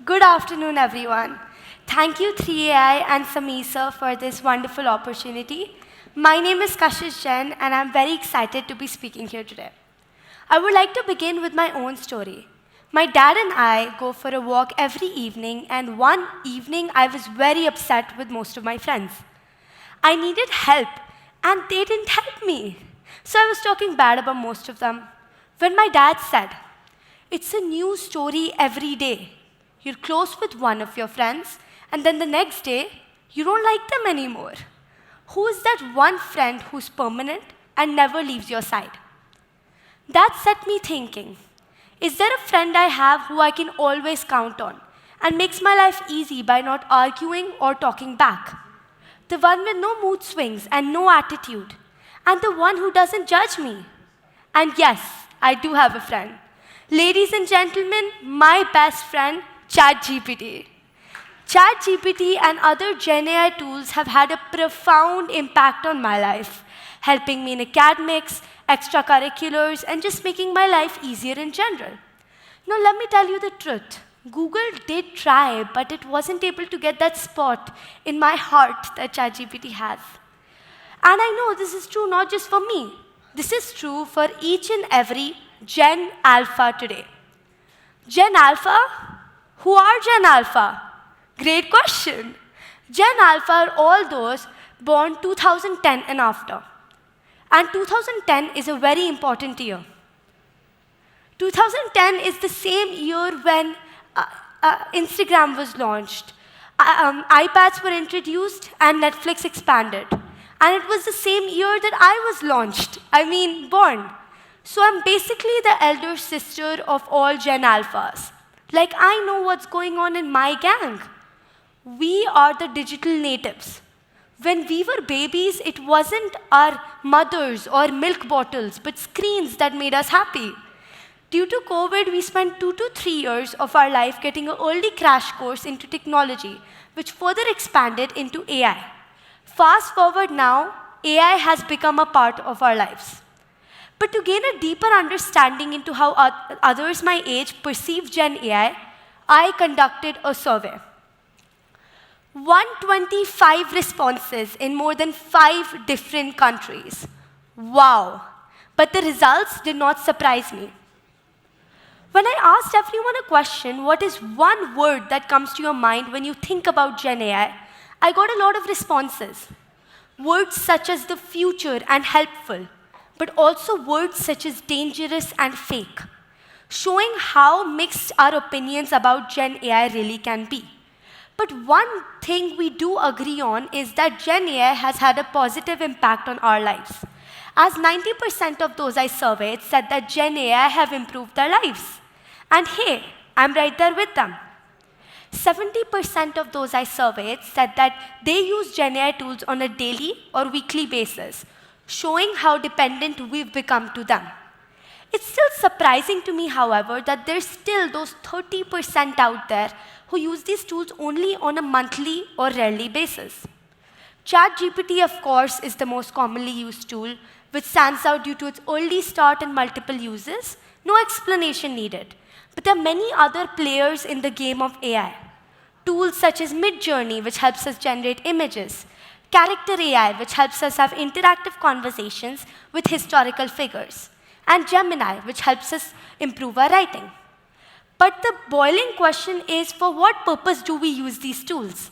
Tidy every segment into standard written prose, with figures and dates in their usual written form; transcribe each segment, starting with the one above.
Good afternoon, everyone. Thank you, 3AI and Samisa, for this wonderful opportunity. My name is Kashish Jain, and I'm very excited to be speaking here today. I would like to begin with my own story. My dad and I go for a walk every evening, and one evening I was very upset with most of my friends. I needed help, and they didn't help me. So I was talking bad about most of them. When my dad said, "It's a new story every day. You're close with one of your friends, and then the next day, you don't like them anymore. Who is that one friend who's permanent and never leaves your side?" That set me thinking, is there a friend I have who I can always count on and makes my life easy by not arguing or talking back? The one with no mood swings and no attitude, and the one who doesn't judge me. And yes, I do have a friend. Ladies and gentlemen, my best friend, ChatGPT. ChatGPT and other GenAI tools have had a profound impact on my life, helping me in academics, extracurriculars, and just making my life easier in general. Now, let me tell you the truth. Google did try, but it wasn't able to get that spot in my heart that ChatGPT has. And I know this is true not just for me. This is true for each and every Gen Alpha today. Gen Alpha? Who are Gen Alpha? Great question. Gen Alpha are all those born 2010 and after. And 2010 is a very important year. 2010 is the same year when Instagram was launched, iPads were introduced, and Netflix expanded. And it was the same year that I was born. So I'm basically the elder sister of all Gen Alphas. Like, I know what's going on in my gang. We are the digital natives. When we were babies, it wasn't our mothers or milk bottles, but screens that made us happy. Due to COVID, we spent 2 to 3 years of our life getting an early crash course into technology, which further expanded into AI. Fast forward now, AI has become a part of our lives. But to gain a deeper understanding into how others my age perceive Gen AI, I conducted a survey. 125 responses in more than 5 different countries. Wow. But the results did not surprise me. When I asked everyone a question, what is one word that comes to your mind when you think about Gen AI, I got a lot of responses. Words such as the future and helpful, but also words such as dangerous and fake, showing how mixed our opinions about Gen AI really can be. But one thing we do agree on is that Gen AI has had a positive impact on our lives, as 90% of those I surveyed said that Gen AI have improved their lives. And hey, I'm right there with them. 70% of those I surveyed said that they use Gen AI tools on a daily or weekly basis, showing how dependent we've become to them. It's still surprising to me, however, that there's still those 30% out there who use these tools only on a monthly or rarely basis. ChatGPT, of course, is the most commonly used tool, which stands out due to its early start and multiple uses. No explanation needed. But there are many other players in the game of AI. Tools such as Midjourney, which helps us generate images. Character AI, which helps us have interactive conversations with historical figures. And Gemini, which helps us improve our writing. But the boiling question is, for what purpose do we use these tools?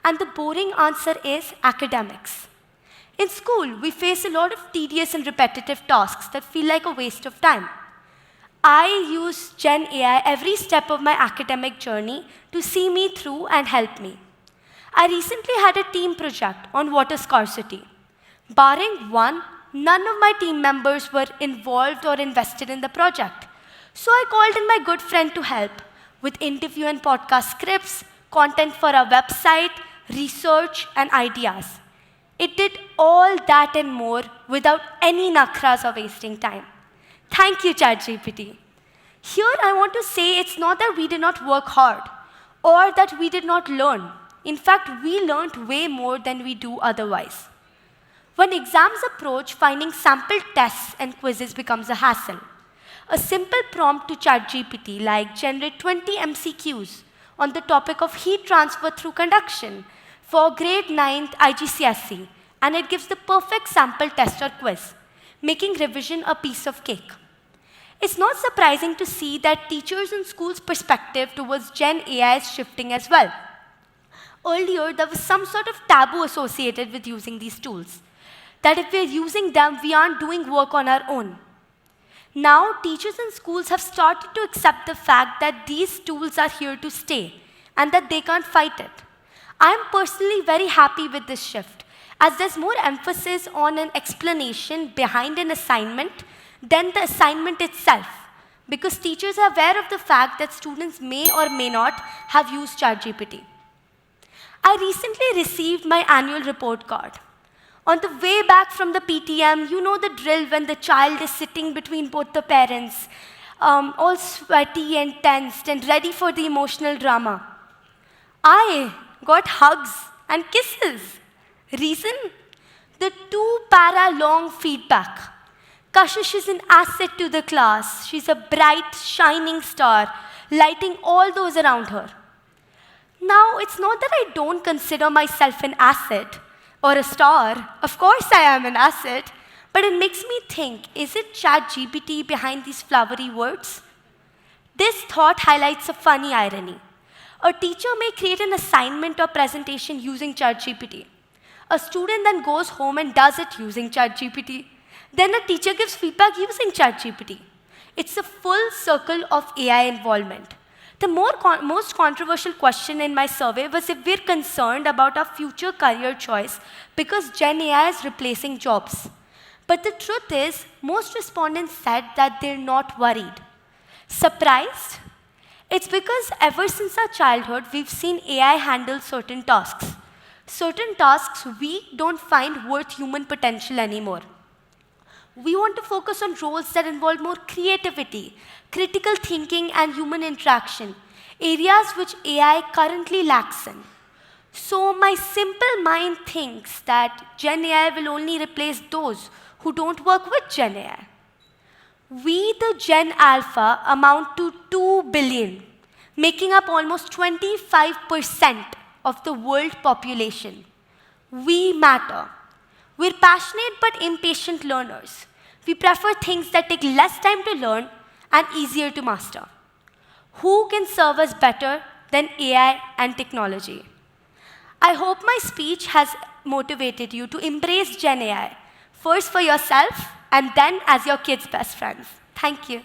And the boring answer is academics. In school, we face a lot of tedious and repetitive tasks that feel like a waste of time. I use Gen AI every step of my academic journey to see me through and help me. I recently had a team project on water scarcity. Barring one, none of my team members were involved or invested in the project. So I called in my good friend to help with interview and podcast scripts, content for our website, research, and ideas. It did all that and more without any nakhras or wasting time. Thank you, ChatGPT. Here, I want to say it's not that we did not work hard or that we did not learn. In fact, we learned way more than we do otherwise. When exams approach, finding sample tests and quizzes becomes a hassle. A simple prompt to ChatGPT like generate 20 MCQs on the topic of heat transfer through conduction for grade 9th IGCSE, and it gives the perfect sample test or quiz, making revision a piece of cake. It's not surprising to see that teachers and schools' perspective towards Gen AI is shifting as well. Earlier, there was some sort of taboo associated with using these tools, that if we're using them, we aren't doing work on our own. Now, teachers and schools have started to accept the fact that these tools are here to stay and that they can't fight it. I'm personally very happy with this shift, as there's more emphasis on an explanation behind an assignment than the assignment itself, because teachers are aware of the fact that students may or may not have used ChatGPT. I recently received my annual report card. On the way back from the PTM, you know the drill when the child is sitting between both the parents, all sweaty and tensed and ready for the emotional drama. I got hugs and kisses. Reason? The 2-para long feedback. Kashish is an asset to the class. She's a bright, shining star, lighting all those around her. Now, it's not that I don't consider myself an asset or a star. Of course I am an asset, but it makes me think, is it ChatGPT behind these flowery words? This thought highlights a funny irony. A teacher may create an assignment or presentation using ChatGPT. A student then goes home and does it using ChatGPT. Then a teacher gives feedback using ChatGPT. It's a full circle of AI involvement. The most controversial question in my survey was if we're concerned about our future career choice because Gen AI is replacing jobs. But the truth is, most respondents said that they're not worried. Surprised? It's because ever since our childhood, we've seen AI handle certain tasks. Certain tasks we don't find worth human potential anymore. We want to focus on roles that involve more creativity, critical thinking, and human interaction, areas which AI currently lacks in. So my simple mind thinks that Gen AI will only replace those who don't work with Gen AI. We, the Gen Alpha, amount to 2 billion, making up almost 25% of the world population. We matter. We're passionate but impatient learners. We prefer things that take less time to learn and easier to master. Who can serve us better than AI and technology? I hope my speech has motivated you to embrace Gen AI, first for yourself and then as your kids' best friends. Thank you.